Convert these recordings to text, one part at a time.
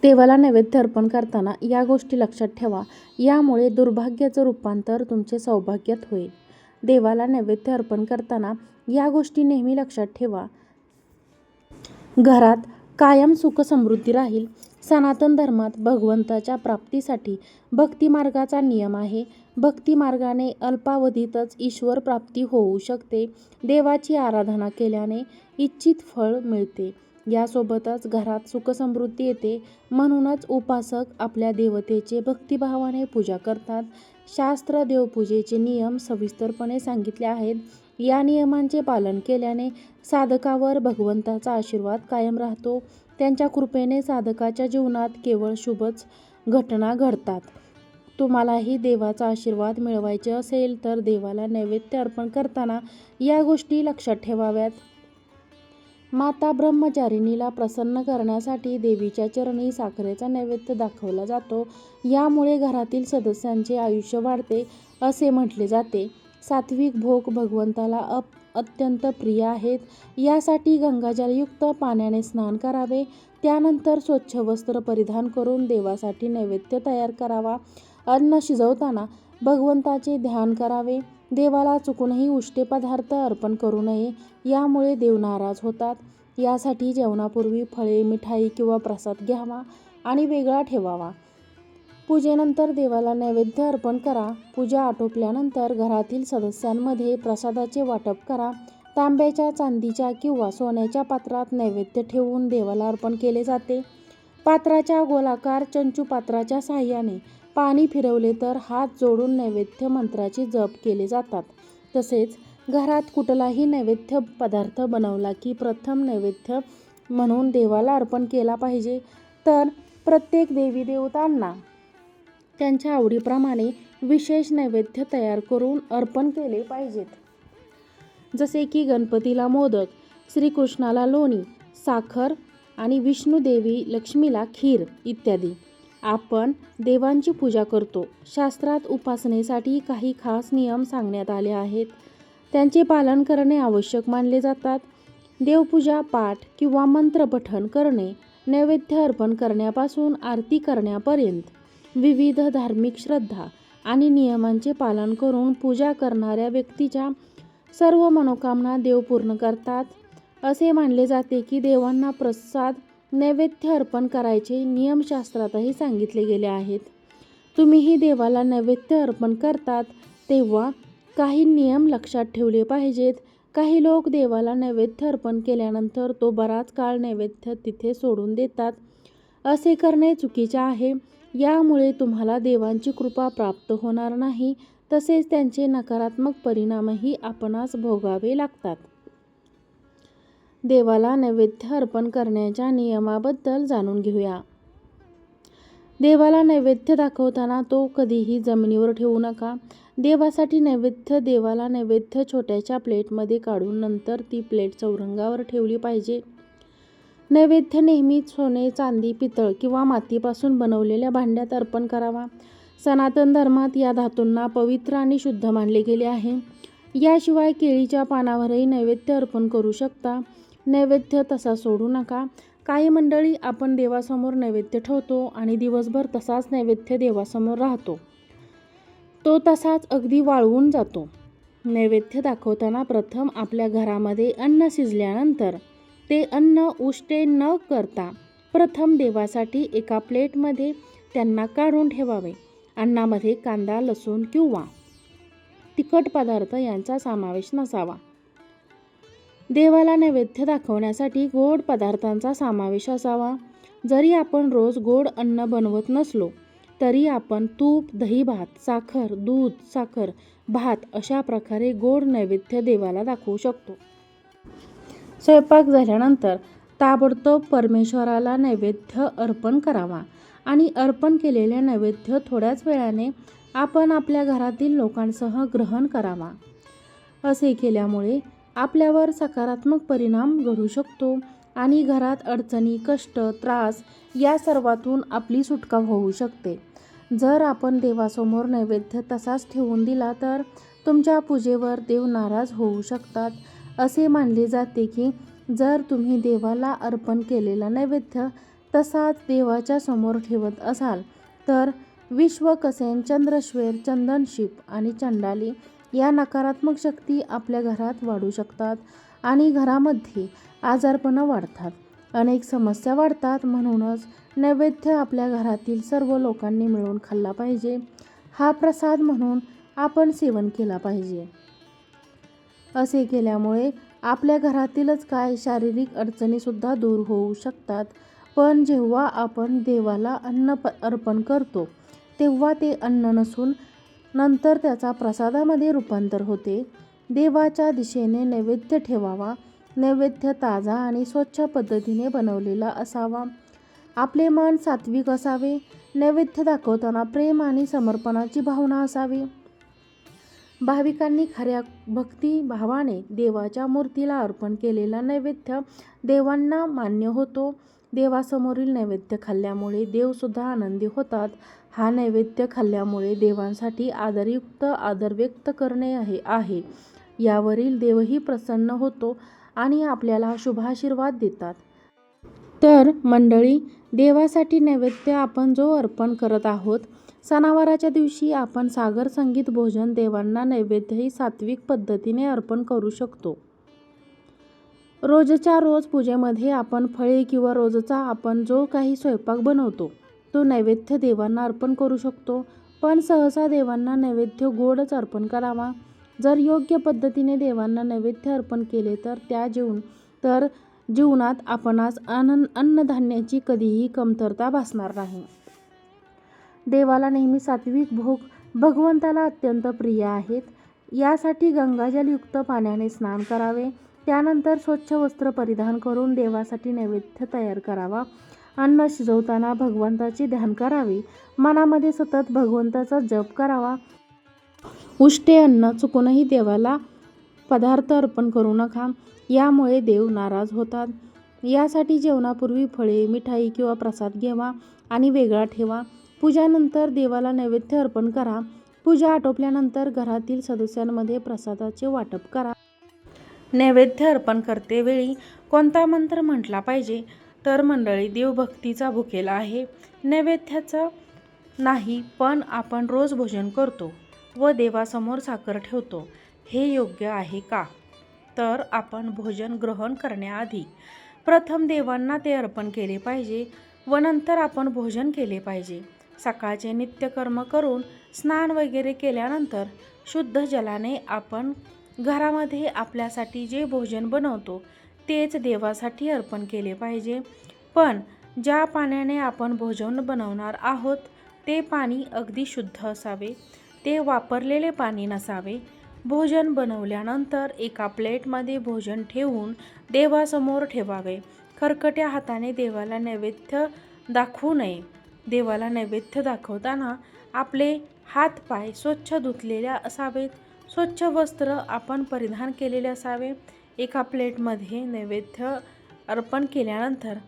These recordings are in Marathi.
देवाला नैवेद्य अर्पण करताना या गोष्टी लक्षात ठेवा. यामुळे दुर्भाग्याचं रूपांतर तुमचे सौभाग्यात होईल. देवाला नैवेद्य अर्पण करताना या गोष्टी नेहमी लक्षात ठेवा. घरात कायम सुख समृद्धी राहील. सनातन धर्मात भगवंताच्या प्राप्तीसाठी भक्ती मार्गाचा नियम आहे. भक्ती मार्गाने अल्पावधीतच ईश्वर प्राप्ती होऊ शकते. देवाची आराधना केल्याने इच्छित फळ मिळते. यासोबतच घरात सुखसमृद्धी येते. म्हणूनच उपासक आपल्या देवतेचे भक्तिभावाने पूजा करतात. शास्त्र देवपूजेचे नियम सविस्तरपणे सांगितले आहेत. या नियमांचे पालन केल्याने साधकावर भगवंताचा आशीर्वाद कायम राहतो. त्यांच्या कृपेने साधकाच्या जीवनात केवळ शुभच घटना घडतात. तुम्हालाही देवाचा आशीर्वाद मिळवायचे असेल तर देवाला नैवेद्य अर्पण करताना या गोष्टी लक्षात ठेवाव्यात. माता ब्रह्मचारिणीला प्रसन्न करण्यासाठी देवीच्या चरणी साखरेचा नैवेद्य दाखवला जातो. यामुळे घरातील सदस्यांचे आयुष्य वाढते असे म्हटले जाते. सात्विक भोग भगवंताला अत्यंत प्रिय आहेत. यासाठी गंगाजलयुक्त पाण्याने स्नान करावे. त्यानंतर स्वच्छ वस्त्र परिधान करून देवासाठी नैवेद्य तयार करावा. अन्न शिजवताना भगवंताचे ध्यान करावे. देवाला चुकूनही उष्टे पदार्थ अर्पण करू नये. यामुळे देव नाराज होतात. यासाठी जेवणापूर्वी फळे, मिठाई किंवा प्रसाद घ्यावा आणि वेगळा ठेवावा. पूजेनंतर देवाला नैवेद्य अर्पण करा. पूजा आटोपल्यानंतर घरातील सदस्यांमध्ये प्रसादाचे वाटप करा. तांब्याच्या, चांदीच्या किंवा सोन्याच्या पात्रात नैवेद्य ठेवून देवाला अर्पण केले जाते. पात्राच्या गोलाकार चंचू पात्राच्या साहाय्याने पाणी फिरवले तर हात जोडून नैवेद्य मंत्राचे जप केले जातात. तसेच घरात कुठलाही नैवेद्य पदार्थ बनवला की प्रथम नैवेद्य म्हणून देवाला अर्पण केला पाहिजे. तर प्रत्येक देवी देवतांना त्यांच्या आवडीप्रमाणे विशेष नैवेद्य तयार करून अर्पण केले पाहिजेत. जसे की गणपतीला मोदक, श्रीकृष्णाला लोणी, साखर आणि विष्णुदेवी लक्ष्मीला खीर इत्यादी. आपण देवांची पूजा करतो. शास्त्रात उपासनेसाठी काही खास नियम सांगण्यात आले आहेत. त्यांचे पालन करणे आवश्यक मानले जातात. देवपूजा, पाठ किंवा मंत्रपठण करणे, नैवेद्य अर्पण करण्यापासून आरती करण्यापर्यंत विविध धार्मिक श्रद्धा आणि नियमांचे पालन करून पूजा करणाऱ्या व्यक्तीच्या सर्व मनोकामना देव पूर्ण करतात. असे मानले जाते की देवांना प्रसाद नैवेद्य अर्पण करायचे नियम शास्त्रातही सांगितले गेले आहेत. तुम्हीही देवाला नैवेद्य अर्पण करतात तेव्हा काही नियम लक्षात ठेवले पाहिजेत. काही लोक देवाला नैवेद्य अर्पण केल्यानंतर तो बराच काळ नैवेद्य तिथे सोडून देतात. असे करणे चुकीचे आहे. यामुळे तुम्हाला देवांची कृपा प्राप्त होणार नाही. तसेच त्यांचे नकारात्मक परिणामही आपणास भोगावे लागतात. देवाला नैवेद्य अर्पण करण्याच्या नियमाबद्दल जाणून घेऊया. देवाला नैवेद्य दाखवताना तो कधीही जमिनीवर ठेवू नका. देवाला नैवेद्य छोट्याशा प्लेटमध्ये काढून नंतर ती प्लेट चौरंगावर ठेवली पाहिजे. नैवेद्य नेहमीच सोने, चांदी, पितळ किंवा मातीपासून बनवलेल्या भांड्यात अर्पण करावा. सनातन धर्मात या धातूंना पवित्र आणि शुद्ध मानले गेले आहे. याशिवाय केळीच्या पानावरही नैवेद्य अर्पण करू शकता. नैवेद्य तसा सोडू नका. काही मंडळी आपण देवासमोर नैवेद्य ठेवतो आणि दिवसभर तसाच नैवेद्य देवासमोर राहतो. तो तसाच अगदी वाळवून जातो. नैवेद्य दाखवताना प्रथम आपल्या घरामध्ये अन्न शिजल्यानंतर ते अन्न उष्टे न करता प्रथम देवासाठी एका प्लेटमध्ये त्यांना काढून ठेवावे. अन्नामध्ये कांदा, लसूण किंवा तिखट पदार्थ यांचा समावेश नसावा. देवाला नैवेद्य दाखवण्यासाठी गोड पदार्थांचा समावेश असावा. जरी आपण रोज गोड अन्न बनवत नसलो तरी आपण तूप, दही, भात, साखर, दूध, साखर, भात अशा प्रकारे गोड नैवेद्य देवाला दाखवू शकतो. स्वयंपाक झाल्यानंतर ताबडतोब परमेश्वराला नैवेद्य अर्पण करावा आणि अर्पण केलेले नैवेद्य थोड्याच वेळाने आपण आपल्या घरातील लोकांसह ग्रहण करावा. असे केल्यामुळे आपल्यावर सकारात्मक परिणाम घडू शकतो आणि घरात अडचणी, कष्ट, त्रास या सर्वातून आपली सुटका होऊ शकते. जर आपण देवासमोर नैवेद्य तसाच ठेवून दिला तर तुमच्या पूजेवर देव नाराज होऊ शकतात. असे मानले जाते की जर तुम्ही देवाला अर्पण केलेला नैवेद्य तसाच देवाच्या समोर ठेवत असाल तर विश्वकसेन, चंद्रश्वेर, चंदनशिप आणि चंडाली या नकारात्मक शक्ती आपल्या घरात वाढू शकतात आणि घरामध्ये आजारपणं वाढतात, अनेक समस्या वाढतात. म्हणूनच नैवेद्य आपल्या घरातील सर्व लोकांनी मिळून खाल्ला पाहिजे. हा प्रसाद म्हणून आपण सेवन केला पाहिजे. असे केल्यामुळे आपल्या घरातीलच काय शारीरिक अडचणीसुद्धा दूर होऊ शकतात. पण जेव्हा आपण देवाला अन्न अर्पण करतो तेव्हा ते अन्न नसून नंतर त्याचा प्रसादामध्ये रूपांतर होते. देवाच्या दिशेने नैवेद्य ठेवावा. नैवेद्य ताजा आणि स्वच्छ पद्धतीने बनवलेला असावा. आपले मन सात्विक असावे. नैवेद्य दाखवताना प्रेम आणि समर्पणाची भावना असावी. भाविकांनी खऱ्या भक्तिभावाने देवाच्या मूर्तीला अर्पण केलेला नैवेद्य देवांना मान्य होतो. देवासमोरील नैवेद्य खाल्ल्यामुळे देवसुद्धा आनंदी होतात. हा नैवेद्य खाल्ल्यामुळे देवांसाठी आदरयुक्त आदर व्यक्त करणे आहे. यावरील देवही प्रसन्न होतो आणि आपल्याला शुभाशीर्वाद देतात. तर मंडळी, देवासाठी नैवेद्य आपण जो अर्पण करत आहोत, सणावाराच्या दिवशी आपण सागर संगीत भोजन देवांना नैवेद्यही सात्विक पद्धतीने अर्पण करू शकतो. रोजच्या रोज पूजेमध्ये आपण फळे किंवा रोजचा आपण जो काही स्वयंपाक बनवतो तो नैवेद्य देवांना अर्पण करू शकतो. पण सहसा देवांना नैवेद्य गोडच अर्पण करावा. जर योग्य पद्धतीने देवांना नैवेद्य अर्पण केले तर जीवनात आपणास अन्नधान्याची कधीही कमतरता भासणार नाही. देवाला नेहमी सात्विक भोग भगवंताला अत्यंत प्रिय आहेत. यासाठी गंगाजलयुक्त पाण्याने स्नान करावे. त्यानंतर स्वच्छ वस्त्र परिधान करून देवासाठी नैवेद्य तयार करावा. अन्न शिजवताना भगवंताचे ध्यान करावे. मनामध्ये सतत भगवंताचा जप करावा. उष्टे अन्न चुकूनही देवाला पदार्थ अर्पण करू नका. यामुळे देव नाराज होतात. यासाठी जेवणापूर्वी फळे, मिठाई किंवा प्रसाद घ्यावा आणि वेगळा ठेवा. पूजानंतर देवाला नैवेद्य अर्पण करा. पूजा आटोपल्यानंतर घरातील सदस्यांमध्ये प्रसादाचे वाटप करा. नैवेद्य अर्पण करतेवेळी कोणता मंत्र म्हटला पाहिजे तर मंडळी, देवभक्तीचा भुकेला आहे. नैवेद्याचा नाही, पण आपण रोज भोजन करतो व देवासमोर साखर ठेवतो. हे योग्य आहे का? तर आपण भोजन ग्रहण करण्याआधी प्रथम देवांना ते अर्पण केले पाहिजे व नंतर आपण भोजन केले पाहिजे. सकाळचे नित्यकर्म करून स्नान वगैरे केल्यानंतर शुद्ध जलाने आपण घरामध्ये आपल्यासाठी जे भोजन बनवतो तेच देवासाठी अर्पण केले पाहिजे. पण ज्या पाण्याने आपण भोजन बनवणार आहोत ते पाणी अगदी शुद्ध असावे. ते वापरलेले पाणी नसावे. भोजन बनवल्यानंतर एका प्लेटमध्ये भोजन ठेवून देवासमोर ठेवावे. खरकट्या हाताने देवाला नैवेद्य दाखवू नये. देवाला नैवेद्य दाखवताना आपले हात-पाय स्वच्छ धुतलेले असावेत. स्वच्छ वस्त्र आपण परिधान केलेले असावे. एका प्लेटमध्ये नैवेद्य अर्पण केल्यानंतर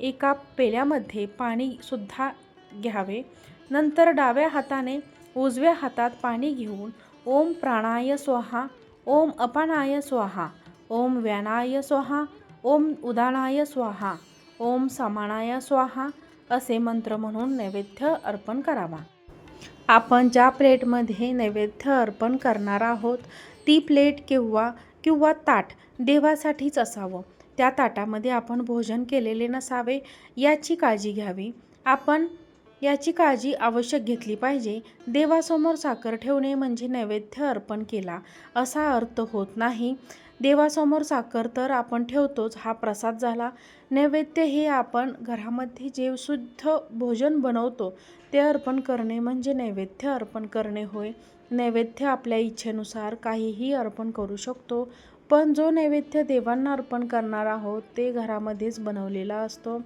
एका पेल्यामध्ये पाणी सुद्धा घ्यावे. नंतर डाव्या हाताने उजव्या हातात पाणी घेऊन ओम प्राणाय स्वाहा, ओम अपानाय स्वाहा, ओम व्यानाय स्वाहा, ओम उदानाय स्वाहा, ओम समानाय स्वाहा असे मंत्र म्हणून नैवेद्य अर्पण करावा. आपण ज्या प्लेटमध्ये नैवेद्य अर्पण करणार आहोत ती प्लेट किंवा ताट देवासाठीच असावं. त्या ताटामध्ये आपण भोजन केलेले नसावे याची काळजी घ्यावी. आपण याची काळजी आवश्यक घेतली पाहिजे. देवासमोर साखर ठेवणे म्हणजे नैवेद्य अर्पण केला असा अर्थ होत नाही. देवासमोर साखर तर आपण ठेवतोच, हा प्रसाद झाला. नैवेद्य हे आपण घरामध्ये जे शुद्ध भोजन बनवतो ते अर्पण करणे म्हणजे नैवेद्य अर्पण करणे होय. नैवेद्य आपल्या इच्छेनुसार काहीही अर्पण करू शकतो, पण जो नैवेद्य देवांना अर्पण करणार आहोत ते घरामध्येच बनवलेला असतो.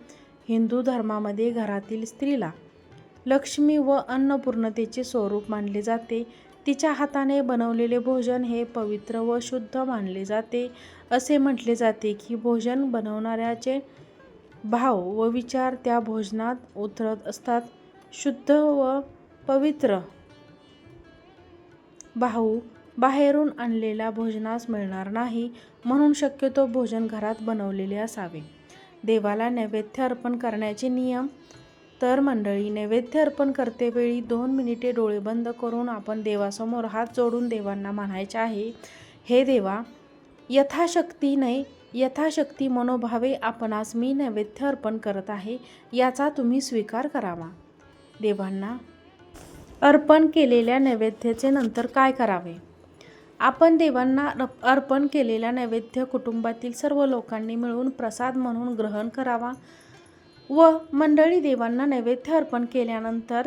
हिंदू धर्मामध्ये घरातील स्त्रीला लक्ष्मी व अन्नपूर्णतेचे स्वरूप मानले जाते. तिच्या हाताने बनवलेले भोजन हे पवित्र व शुद्ध मानले जाते. असे म्हटले जाते की भोजन बनवणाऱ्याचे भाव व विचार त्या भोजनात उतरत असतात. शुद्ध व पवित्र भाव बाहेरून आणलेल्या भोजनास मिळणार नाही. म्हणून शक्यतो भोजन घरात बनवलेले असावे. देवाला नैवेद्य अर्पण करण्याचे नियम. तर मंडळी, नैवेद्य अर्पण करतेवेळी 2 मिनिटे डोळे बंद करून आपण देवासमोर हात जोडून देवांना म्हणायचे आहे, हे देवा, यथाशक्ती मनोभावे आपणास मी नैवेद्य अर्पण करत आहे, याचा तुम्ही स्वीकार करावा. देवांना अर्पण केलेल्या नैवेद्याचे नंतर काय करावे? आपण देवांना अर्पण केलेला नैवेद्य कुटुंबातील सर्व लोकांनी मिळून प्रसाद म्हणून ग्रहण करावा. व मंडळी, देवांना नैवेद्य अर्पण केल्यानंतर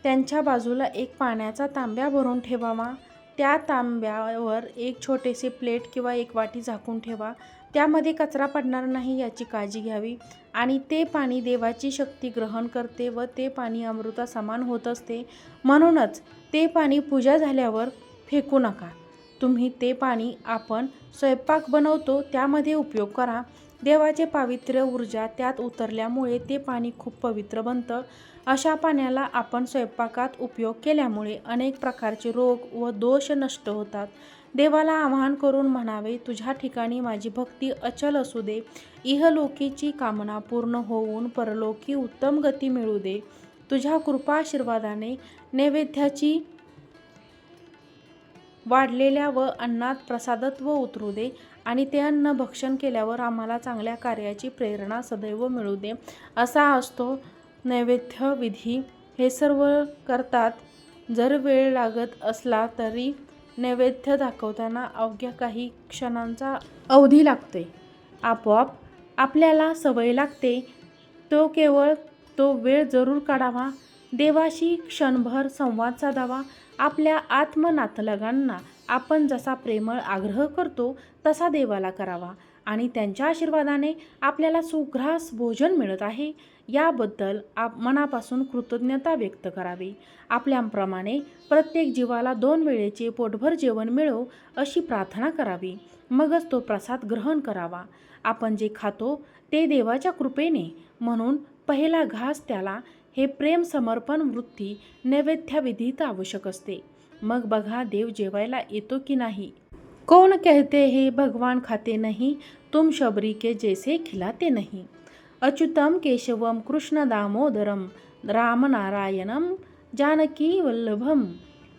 त्यांच्या बाजूला एक पाण्याचा तांब्या भरून ठेवावा. त्या तांब्यावर एक छोटेसे प्लेट किंवा एक वाटी झाकून ठेवा. त्यामध्ये कचरा पडणार नाही याची काळजी घ्यावी. आणि ते पाणी देवाची शक्ती ग्रहण करते व ते पाणी अमृता समान होत असते. म्हणूनच ते पाणी पूजा झाल्यावर फेकू नका. तुम्ही ते पाणी आपण स्वयंपाक बनवतो त्यामध्ये उपयोग करा. देवाचे पावित्र्य ऊर्जा त्यात उतरल्यामुळे ते पाणी खूप पवित्र बनतं. अशा पाण्याला आपण स्वयंपाकात उपयोग केल्यामुळे अनेक प्रकारचे रोग व दोष नष्ट होतात. देवाला आवाहन करून म्हणावे, तुझ्या ठिकाणी माझी भक्ती अचल असू दे. इहलोकीची कामना पूर्ण होऊन परलोकी उत्तम गती मिळू दे. तुझ्या कृपाशीर्वादाने नैवेद्याची वाढलेल्या व अन्नात प्रसादत्व उतरू दे आणि ते अन्न भक्षण केल्यावर आम्हाला चांगल्या कार्याची प्रेरणा सदैव मिळू दे. असा असतो नैवेद्य विधी. हे सर्व करतात. जर वेळ लागत असला तरी नैवेद्य दाखवताना अवघ्या काही क्षणांचा अवधी लागतोय. आपोआप आपल्याला सवय लागते. केवळ तो वेळ जरूर काढावा. देवाशी क्षणभर संवाद साधावा. आपल्या आत्मनातलगांना आपण जसा प्रेमळ आग्रह करतो तसा देवाला करावा आणि त्यांच्या आशीर्वादाने आपल्याला सुग्रास भोजन मिळत आहे याबद्दल मनापासून कृतज्ञता व्यक्त करावी. आपल्याप्रमाणे प्रत्येक जीवाला 2 वेळेचे पोटभर जेवण मिळो अशी प्रार्थना करावी. मगच तो प्रसाद ग्रहण करावा. आपण जे खातो ते देवाच्या कृपेने, म्हणून पहिला घास त्याला हे प्रेम समर्पण वृत्ती नैवेद्याविधीत आवश्यक असते. मग बघा देव जेवायला येतो की नाही. कौन कहते हे भगवान खाते नहीं, तुम शबरी के जैसे खिलाते नहीं. अच्युतम केशवम कृष्ण दामोदरम राम नारायणम जानकी वल्लभम.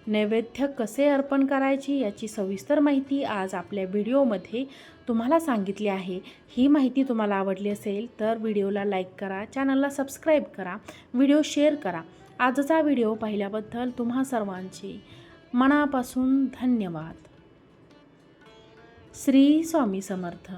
नैवेद्य कसे अर्पण करायची याची सविस्तर माहिती आज आपल्या व्हिडिओमध्ये तुम्हाला सांगितली आहे. ही माहिती तुम्हाला आवडली असेल तर व्हिडिओला लाईक करा, चॅनलला सबस्क्राईब करा, व्हिडिओ शेअर करा. आजचा व्हिडिओ पाहिल्याबद्दल तुम्हा सर्वांचे मनापासून धन्यवाद. श्री स्वामी समर्थ.